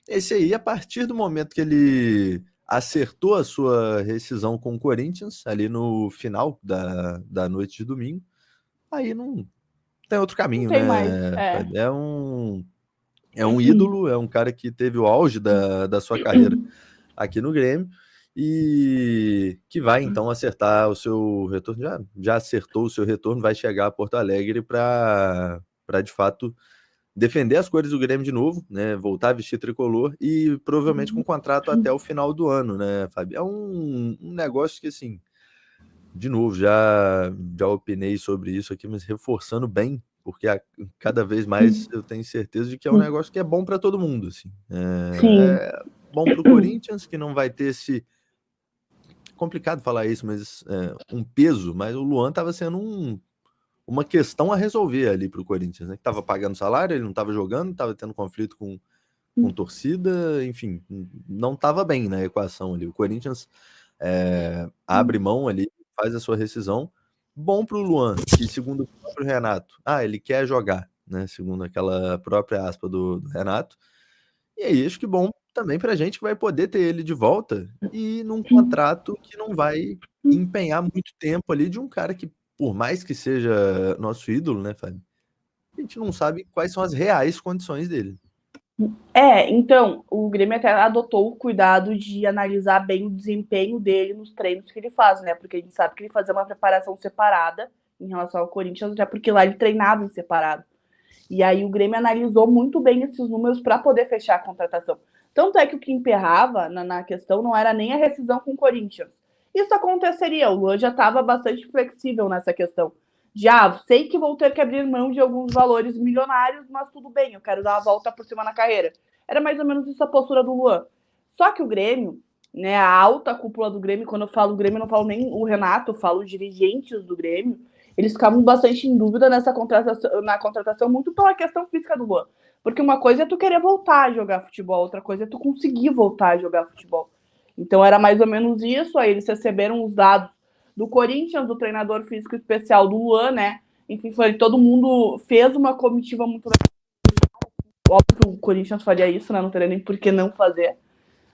Esse aí, a partir do momento que ele acertou a sua rescisão com o Corinthians, ali no final da noite de domingo, aí não tem outro Não caminho, tem mais. né, Fábio? É um ídolo, é um cara que teve o auge da sua carreira aqui no Grêmio e que vai então acertar o seu retorno. Já acertou o seu retorno, vai chegar a Porto Alegre para de fato defender as cores do Grêmio de novo, né? Voltar a vestir tricolor e provavelmente com contrato até o final do ano, né, Fábio? É um negócio que, assim, de novo, já opinei sobre isso aqui, mas reforçando bem, porque cada vez mais eu tenho certeza de que é um negócio que é bom para todo mundo, assim. Sim. É bom para o Corinthians, que não vai ter esse complicado falar isso, mas um peso, mas o Luan estava sendo uma questão a resolver ali para o Corinthians, né? Que estava pagando salário, ele não estava jogando, estava tendo conflito com torcida, enfim, não estava bem na equação ali. O Corinthians abre mão ali, faz a sua rescisão. Bom para o Luan, que segundo o próprio Renato, ele quer jogar, né? Segundo aquela própria aspa do Renato. E aí, acho que bom também para a gente que vai poder ter ele de volta e num contrato que não vai empenhar muito tempo ali de um cara que, por mais que seja nosso ídolo, né, Fábio? A gente não sabe quais são as reais condições dele. Então, o Grêmio até adotou o cuidado de analisar bem o desempenho dele nos treinos que ele faz, né? Porque a gente sabe que ele fazia uma preparação separada em relação ao Corinthians, até porque lá ele treinava em separado. E aí o Grêmio analisou muito bem esses números para poder fechar a contratação. Tanto é que o que emperrava na questão não era nem a rescisão com o Corinthians. Isso aconteceria, o Luan já estava bastante flexível nessa questão. Já sei que vou ter que abrir mão de alguns valores milionários, mas tudo bem, eu quero dar uma volta por cima na carreira. Era mais ou menos essa postura do Luan. Só que o Grêmio, né, a alta cúpula do Grêmio, quando eu falo Grêmio, eu não falo nem o Renato, eu falo os dirigentes do Grêmio, eles ficavam bastante em dúvida na contratação muito pela questão física do Luan. Porque uma coisa é tu querer voltar a jogar futebol, outra coisa é tu conseguir voltar a jogar futebol. Então era mais ou menos isso, aí eles receberam os dados do Corinthians, do treinador físico especial do Luan, né? Enfim, todo mundo fez uma comitiva muito. Óbvio que o Corinthians faria isso, né? Não teria nem por que não fazer.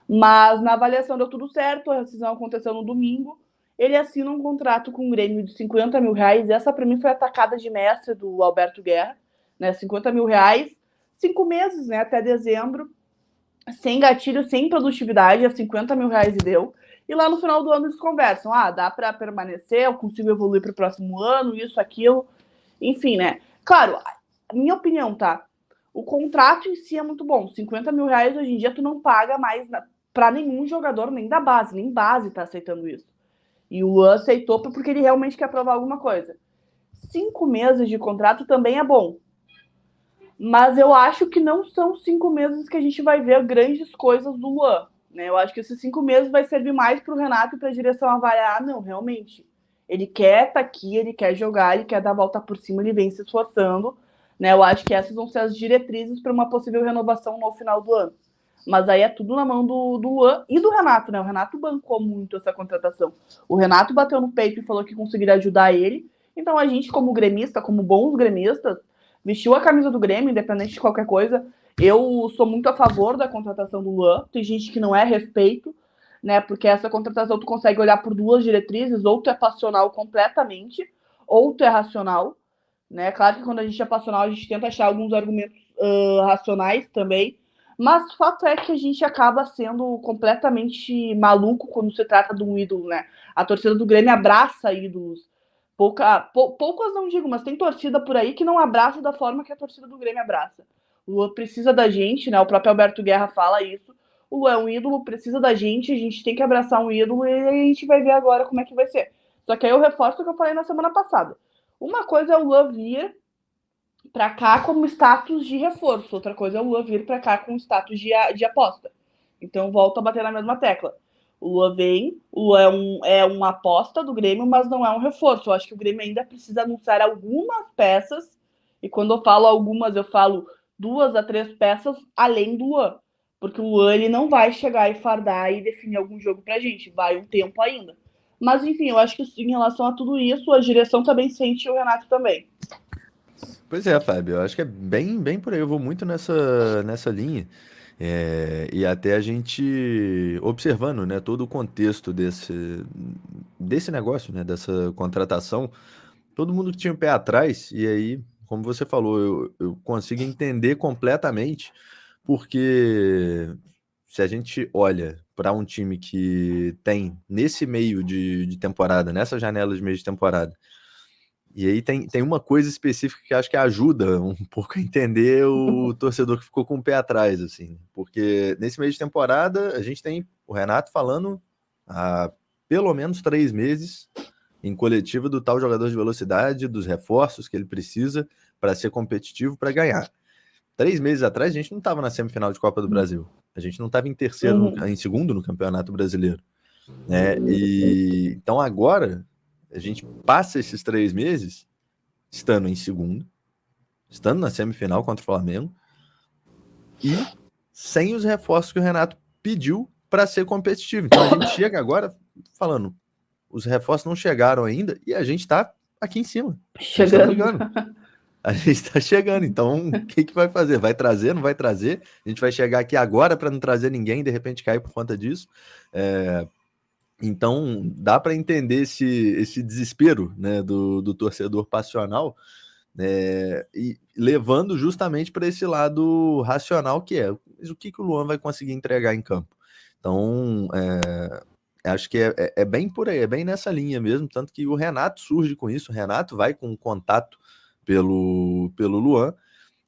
Mas na avaliação deu tudo certo, a rescisão aconteceu no domingo. Ele assina um contrato com um Grêmio de 50 mil reais. Essa, para mim, foi a tacada de mestre do Alberto Guerra. Né? 50 mil reais, 5 meses, né? Até dezembro, sem gatilho, sem produtividade, a 50 mil reais e deu. E lá no final do ano eles conversam: dá para permanecer, eu consigo evoluir para o próximo ano, isso, aquilo. Enfim, né? Claro, minha opinião, tá? O contrato em si é muito bom. 50 mil reais hoje em dia tu não paga mais para nenhum jogador, nem da base, nem base tá aceitando isso. E o Luan aceitou porque ele realmente quer provar alguma coisa. 5 meses de contrato também é bom. Mas eu acho que não são 5 meses que a gente vai ver grandes coisas do Luan. Né? Eu acho que esses 5 meses vai servir mais para o Renato e para a direção avaliar. Não, realmente. Ele quer estar aqui, ele quer jogar, ele quer dar a volta por cima, ele vem se esforçando. Né? Eu acho que essas vão ser as diretrizes para uma possível renovação no final do ano. Mas aí é tudo na mão do Luan e do Renato, né? O Renato bancou muito essa contratação. O Renato bateu no peito e falou que conseguiria ajudar ele. Então a gente, como gremista, como bons gremistas, vestiu a camisa do Grêmio, independente de qualquer coisa. Eu sou muito a favor da contratação do Luan. Tem gente que não é respeito, né? Porque essa contratação tu consegue olhar por duas diretrizes, ou tu é passional completamente, ou tu é racional. Né? Claro que quando a gente é passional, a gente tenta achar alguns argumentos racionais também. Mas o fato é que a gente acaba sendo completamente maluco quando se trata de um ídolo, né? A torcida do Grêmio abraça ídolos. Poucas não digo, mas tem torcida por aí que não abraça da forma que a torcida do Grêmio abraça. O Luan precisa da gente, né? O próprio Alberto Guerra fala isso. O Luan é um ídolo, precisa da gente, a gente tem que abraçar um ídolo e a gente vai ver agora como é que vai ser. Só que aí eu reforço o que eu falei na semana passada. Uma coisa é o Luan vir para cá como status de reforço, outra coisa é o Luan vir para cá com status de aposta. Então volto a bater na mesma tecla. O Luan vem, o Luan é uma aposta do Grêmio, mas não é um reforço. Eu acho que o Grêmio ainda precisa anunciar algumas peças, e quando eu falo algumas, eu falo 2 a 3 peças além do Luan. Porque o Luan ele não vai chegar e fardar e definir algum jogo pra gente, vai um tempo ainda. Mas enfim, eu acho que em relação a tudo isso, a direção também sente e o Renato também. Pois é, Fábio, eu acho que é bem por aí. Eu vou muito nessa linha. E até a gente observando, né, todo o contexto desse negócio, né, dessa contratação, todo mundo que tinha o pé atrás, e aí, como você falou, eu consigo entender completamente, porque se a gente olha para um time que tem nesse meio de temporada, nessa janela de meio de temporada, e aí tem uma coisa específica que acho que ajuda um pouco a entender o torcedor que ficou com o pé atrás, assim, porque nesse meio de temporada a gente tem o Renato falando há pelo menos 3 meses em coletiva do tal jogador de velocidade, dos reforços que ele precisa para ser competitivo, para ganhar. 3 meses atrás a gente não estava na semifinal de Copa do Brasil, a gente não estava em segundo no Campeonato Brasileiro, né? E então agora a gente passa esses 3 meses estando em segundo, estando na semifinal contra o Flamengo e sem os reforços que o Renato pediu para ser competitivo. Então a gente chega agora falando, os reforços não chegaram ainda e a gente está aqui em cima. A gente está chegando, então o que vai fazer? Vai trazer, não vai trazer? A gente vai chegar aqui agora para não trazer ninguém, de repente cair por conta disso. Então dá para entender esse desespero, né, do torcedor passional, e levando justamente para esse lado racional, que é o que o Luan vai conseguir entregar em campo. Então acho que é bem por aí, é bem nessa linha mesmo, tanto que o Renato surge com isso, o Renato vai com contato pelo Luan,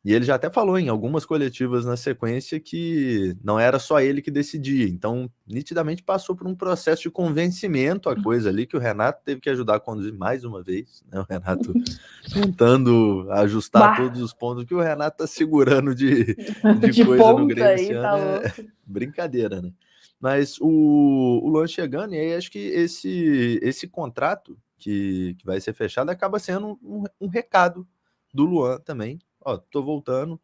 e ele já até falou em algumas coletivas na sequência que não era só ele que decidia, então nitidamente passou por um processo de convencimento a coisa ali, que o Renato teve que ajudar a conduzir mais uma vez, né? O Renato tentando ajustar todos os pontos, que o Renato tá segurando de coisa no Grêmio esse ano, brincadeira, né? Mas o Luan chegando, e aí acho que esse contrato que vai ser fechado acaba sendo um recado do Luan também. Ó, tô voltando,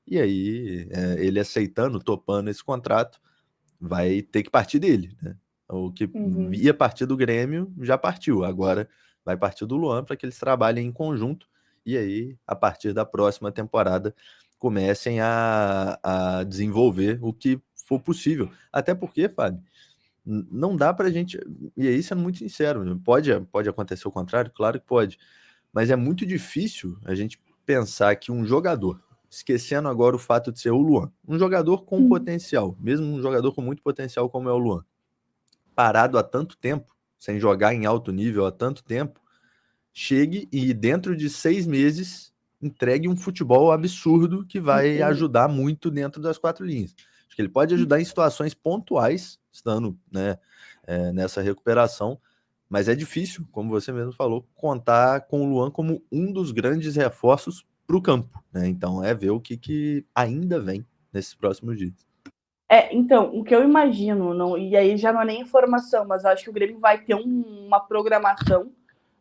e aí ele aceitando, topando esse contrato, vai ter que partir dele, né? O que ia partir do Grêmio já partiu, agora vai partir do Luan para que eles trabalhem em conjunto, e aí a partir da próxima temporada comecem a desenvolver o que for possível, até porque, Fábio, não dá pra gente, e aí sendo muito sincero, pode acontecer o contrário, claro que pode, mas é muito difícil a gente pensar que um jogador, esquecendo agora o fato de ser o Luan, um jogador com potencial, mesmo um jogador com muito potencial como é o Luan, parado há tanto tempo, sem jogar em alto nível há tanto tempo, chegue e dentro de 6 meses entregue um futebol absurdo que vai ajudar muito dentro das 4 linhas. Acho que ele pode ajudar em situações pontuais, estando, né, nessa recuperação, mas é difícil, como você mesmo falou, contar com o Luan como um dos grandes reforços para o campo, né? Então ver o que ainda vem nesses próximos dias. Então, o que eu imagino, e aí já não é nem informação, mas eu acho que o Grêmio vai ter uma programação,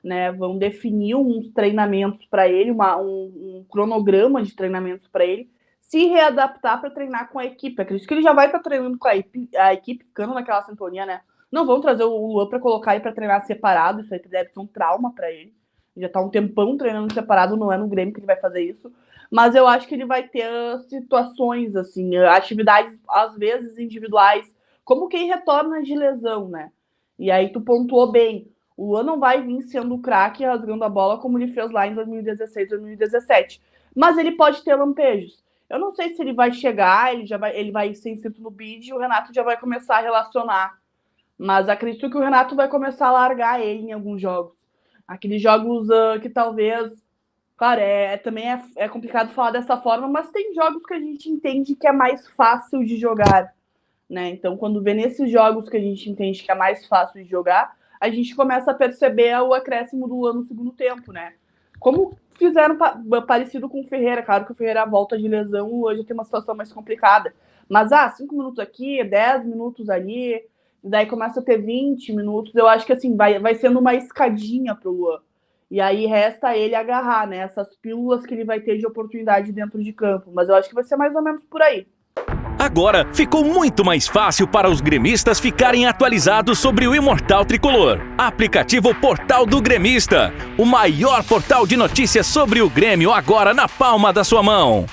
né? Vão definir uns treinamentos para ele, um cronograma de treinamentos para ele, se readaptar para treinar com a equipe. Acredito que ele já vai estar treinando com a equipe, ficando naquela sintonia, né? Não vão trazer o Luan para colocar aí para treinar separado, isso aí deve ser um trauma para ele. Ele já está um tempão treinando separado, não é no Grêmio que ele vai fazer isso. Mas eu acho que ele vai ter situações, assim, atividades, às vezes, individuais, como quem retorna de lesão, né? E aí tu pontuou bem. O Luan não vai vir sendo o craque rasgando a bola como ele fez lá em 2016, 2017. Mas ele pode ter lampejos. Eu não sei se ele vai chegar, ele vai ser inscrito no BID e o Renato já vai começar a relacionar. Mas acredito que o Renato vai começar a largar ele em alguns jogos. Aqueles jogos que talvez... Claro, também é complicado falar dessa forma, mas tem jogos que a gente entende que é mais fácil de jogar, né? Então, quando vê nesses jogos que a gente entende que é mais fácil de jogar, a gente começa a perceber o acréscimo do Luan no segundo tempo, né? Como fizeram parecido com o Ferreira. Claro que o Ferreira volta de lesão, hoje tem uma situação mais complicada. Mas, 5 minutos aqui, 10 minutos ali, daí começa a ter 20 minutos. Eu acho que, assim, vai sendo uma escadinha pro Luan. E aí resta ele agarrar, né, essas pílulas que ele vai ter de oportunidade dentro de campo. Mas eu acho que vai ser mais ou menos por aí. Agora ficou muito mais fácil para os gremistas ficarem atualizados sobre o Imortal Tricolor. Aplicativo Portal do Gremista. O maior portal de notícias sobre o Grêmio agora na palma da sua mão.